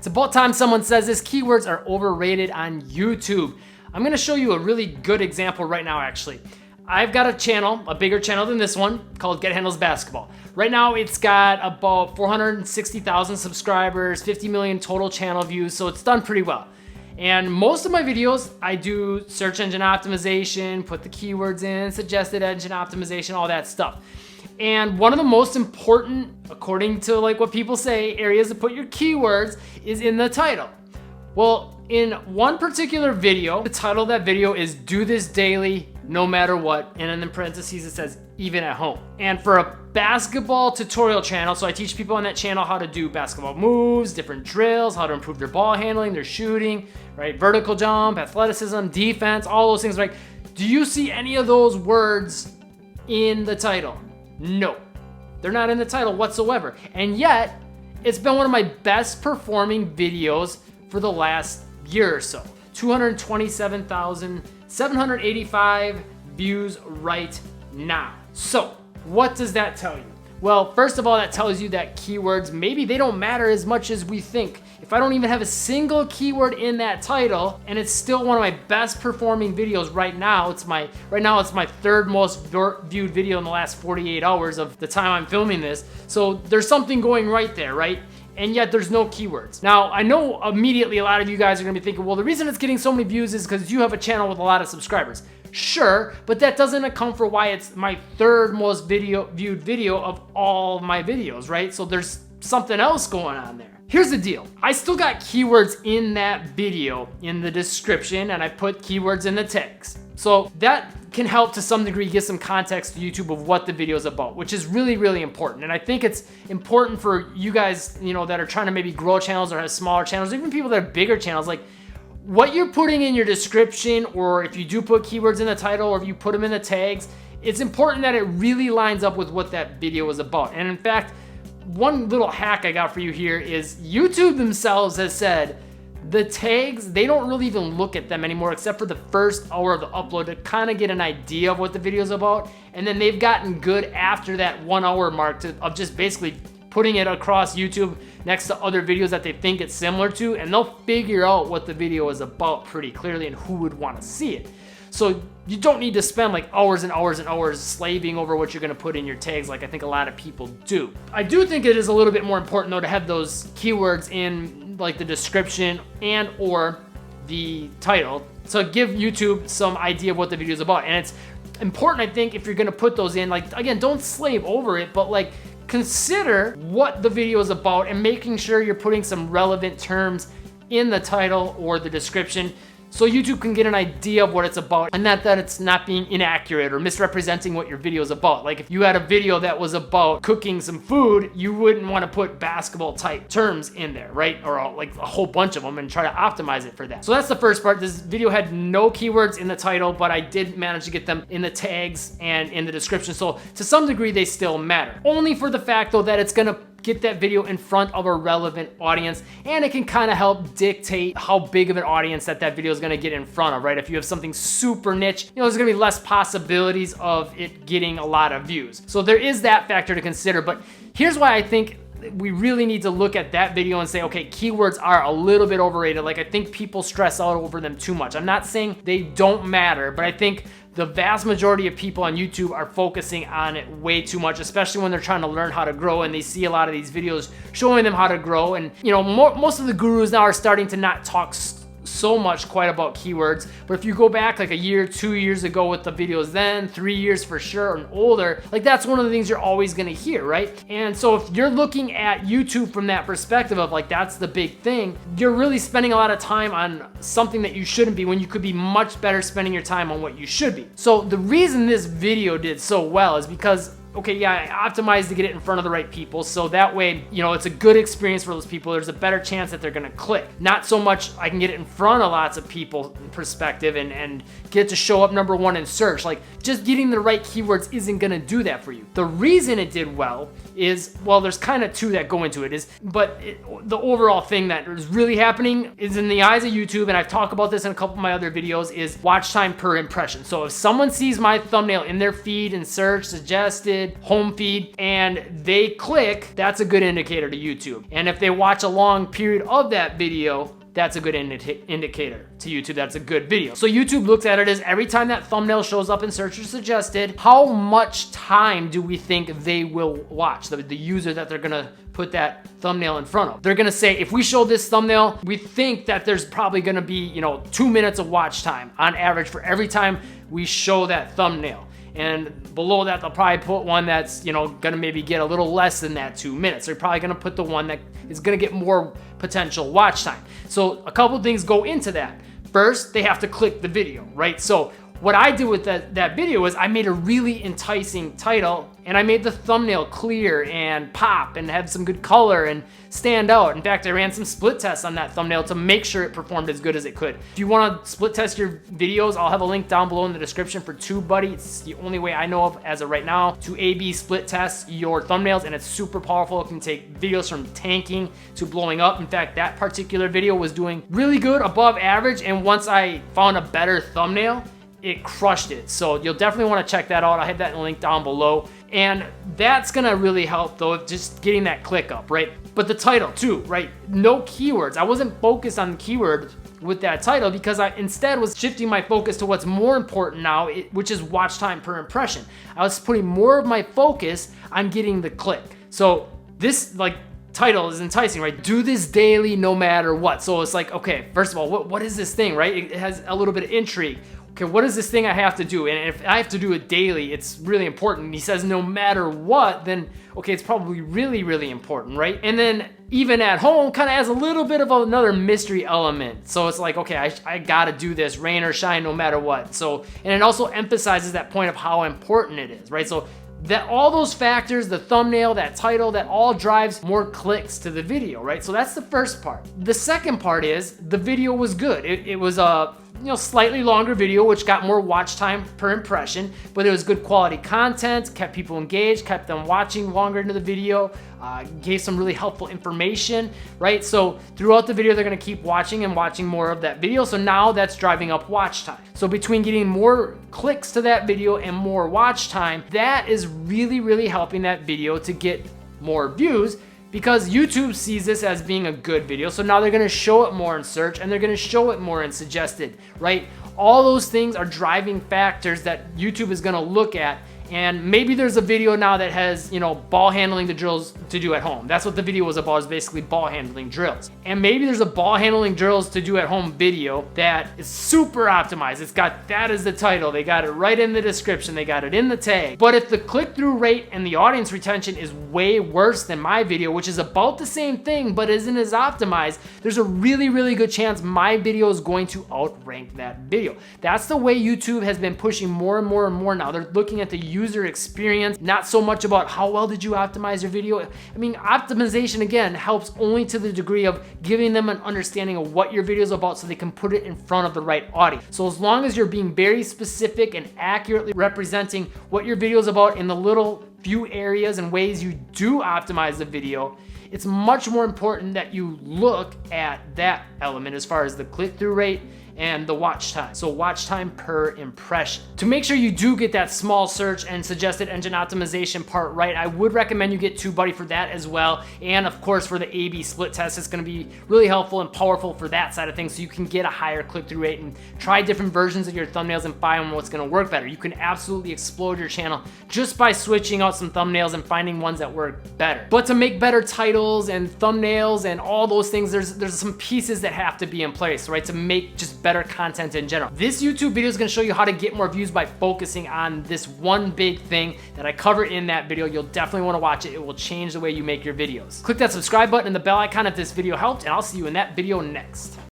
It's about time someone says this. Keywords are overrated on YouTube. I'm gonna show you a really good example right now, actually. I've got a channel, a bigger channel than this one, called Get Handles Basketball. Right now, it's got about 460,000 subscribers, 50 million total channel views, so it's done pretty well. And most of my videos, I do search engine optimization, put the keywords in, suggested engine optimization, all that stuff. And one of the most important, according to like what people say, areas to put your keywords is in the title. Well, in one particular video, the title of that video is "Do This Daily, No Matter What," and in the parentheses it says "Even at Home." And for a basketball tutorial channel, so I teach people on that channel how to do basketball moves, different drills, how to improve their ball handling, their shooting, right? Vertical jump, athleticism, defense, all those things, right? Do you see any of those words in the title? No, they're not in the title whatsoever. And yet, it's been one of my best performing videos for the last year or so. 227,785 views right now. So, what does that tell you? Well, first of all, that tells you that keywords, maybe they don't matter as much as we think. If I don't even have a single keyword in that title, and it's still one of my best performing videos right now, it's my third most viewed video in the last 48 hours of the time I'm filming this. So there's something going right there, right? And yet there's no keywords. Now, I know immediately a lot of you guys are gonna be thinking, well, the reason it's getting so many views is because you have a channel with a lot of subscribers. Sure, but that doesn't account for why it's my third most viewed video of all my videos, right? So there's something else going on there. Here's the deal. I still got keywords in that video in the description, and I put keywords in the tags. So that can help to some degree get some context to YouTube of what the video is about, which is really, really important. And I think it's important for you guys, you know, that are trying to maybe grow channels or have smaller channels, even people that have bigger channels, like what you're putting in your description, or if you do put keywords in the title, or if you put them in the tags, it's important that it really lines up with what that video is about. And in fact, one little hack I got for you here is YouTube themselves has said the tags, they don't really even look at them anymore except for the first hour of the upload to kind of get an idea of what the video is about. And then they've gotten good after that 1 hour mark of just basically putting it across YouTube next to other videos that they think it's similar to, and they'll figure out what the video is about pretty clearly and who would want to see it. So you don't need to spend like hours and hours and hours slaving over what you're gonna put in your tags like I think a lot of people do. I do think it is a little bit more important though to have those keywords in like the description and or the title to give YouTube some idea of what the video is about. And it's important, I think, if you're gonna put those in, like, again, don't slave over it, but like consider what the video is about and making sure you're putting some relevant terms in the title or the description so YouTube can get an idea of what it's about, and that it's not being inaccurate or misrepresenting what your video is about. Like if you had a video that was about cooking some food, you wouldn't want to put basketball type terms in there, right? Or like a whole bunch of them and try to optimize it for that. So that's the first part. This video had no keywords in the title, but I did manage to get them in the tags and in the description. So to some degree, they still matter. Only for the fact though that it's gonna get that video in front of a relevant audience, and it can kind of help dictate how big of an audience that video is gonna get in front of, right? If you have something super niche, you know, there's gonna be less possibilities of it getting a lot of views. So there is that factor to consider, but here's why I think we really need to look at that video and say, okay, keywords are a little bit overrated. Like I think people stress out over them too much. I'm not saying they don't matter, but I think the vast majority of people on YouTube are focusing on it way too much, especially when they're trying to learn how to grow and they see a lot of these videos showing them how to grow. And you know, most of the gurus now are starting to not talk so much quite about keywords, but if you go back like a year, 2 years ago with the videos then, 3 years for sure and older, like that's one of the things you're always gonna hear, right? And so if you're looking at YouTube from that perspective of like that's the big thing, you're really spending a lot of time on something that you shouldn't be when you could be much better spending your time on what you should be. So the reason this video did so well is because okay, yeah, I optimized to get it in front of the right people, so that way, you know, it's a good experience for those people. There's a better chance that they're gonna click. Not so much I can get it in front of lots of people perspective and get it to show up #1 in search. Like, just getting the right keywords isn't gonna do that for you. The reason it did well is, well, there's kind of two that go into it, the overall thing that is really happening is in the eyes of YouTube, and I've talked about this in a couple of my other videos, is watch time per impression. So if someone sees my thumbnail in their feed and search, suggested, suggested, home feed, and they click, that's a good indicator to YouTube. And if they watch a long period of that video, that's a good indicator to YouTube. That's a good video. So YouTube looks at it as every time that thumbnail shows up in search or suggested, how much time do we think they will watch, the user that they're gonna put that thumbnail in front of. They're gonna say, if we show this thumbnail, we think that there's probably gonna be 2 minutes of watch time on average for every time we show that thumbnail. And below that, they'll probably put one that's, gonna maybe get a little less than that 2 minutes. They're probably gonna put the one that is gonna get more potential watch time. So a couple things go into that. First, they have to click the video, right? So what I did with that video was I made a really enticing title, and I made the thumbnail clear and pop and have some good color and stand out. In fact, I ran some split tests on that thumbnail to make sure it performed as good as it could. If you want to split test your videos, I'll have a link down below in the description for TubeBuddy. It's the only way I know of as of right now to A/B split test your thumbnails, and it's super powerful. It can take videos from tanking to blowing up. In fact, that particular video was doing really good, above average, and once I found a better thumbnail, it crushed it. So you'll definitely want to check that out. I have that link down below. And that's gonna really help though, just getting that click up, right? But the title too, right? No keywords. I wasn't focused on the keyword with that title because I instead was shifting my focus to what's more important now, which is watch time per impression. I was putting more of my focus on getting the click. So this title is enticing, right? Do this daily no matter what. So it's like, okay, first of all, what is this thing, right? It has a little bit of intrigue. Okay, what is this thing I have to do? And if I have to do it daily, it's really important. And he says no matter what, then okay, it's probably really, really important, right? And then even at home kind of has a little bit of another mystery element. So it's like, okay, I gotta do this, rain or shine, no matter what. So, and it also emphasizes that point of how important it is, right? So that all those factors, the thumbnail, that title, that all drives more clicks to the video, right? So that's the first part. The second part is the video was good. It was a slightly longer video, which got more watch time per impression, but it was good quality content, kept people engaged, kept them watching longer into the video, gave some really helpful information, right? So throughout the video, they're gonna keep watching and watching more of that video. So now that's driving up watch time. So between getting more clicks to that video and more watch time, that is really, really helping that video to get more views, because YouTube sees this as being a good video. So now they're gonna show it more in search and they're gonna show it more in suggested, right? All those things are driving factors that YouTube is gonna look at. And maybe there's a video now that has, ball handling the drills to do at home. That's what the video was about, is basically ball handling drills. And maybe there's a ball handling drills to do at home video that is super optimized. It's got that as the title. They got it right in the description. They got it in the tag. But if the click-through rate and the audience retention is way worse than my video, which is about the same thing, but isn't as optimized, there's a really, really good chance my video is going to outrank that video. That's the way YouTube has been pushing more and more and more now. They're looking at the user experience, not so much about how well did you optimize your video. I mean, optimization again helps only to the degree of giving them an understanding of what your video is about so they can put it in front of the right audience. So as long as you're being very specific and accurately representing what your video is about in the little few areas and ways you do optimize the video, it's much more important that you look at that element as far as the click-through rate and the watch time. So watch time per impression. To make sure you do get that small search and suggested engine optimization part right, I would recommend you get TubeBuddy for that as well. And of course for the A/B split test, it's gonna be really helpful and powerful for that side of things so you can get a higher click-through rate and try different versions of your thumbnails and find what's gonna work better. You can absolutely explode your channel just by switching out some thumbnails and finding ones that work better. But to make better titles and thumbnails and all those things, there's some pieces that have to be in place, right? To make just better content in general. This YouTube video is gonna show you how to get more views by focusing on this one big thing that I cover in that video. You'll definitely wanna watch it. It will change the way you make your videos. Click that subscribe button and the bell icon if this video helped, and I'll see you in that video next.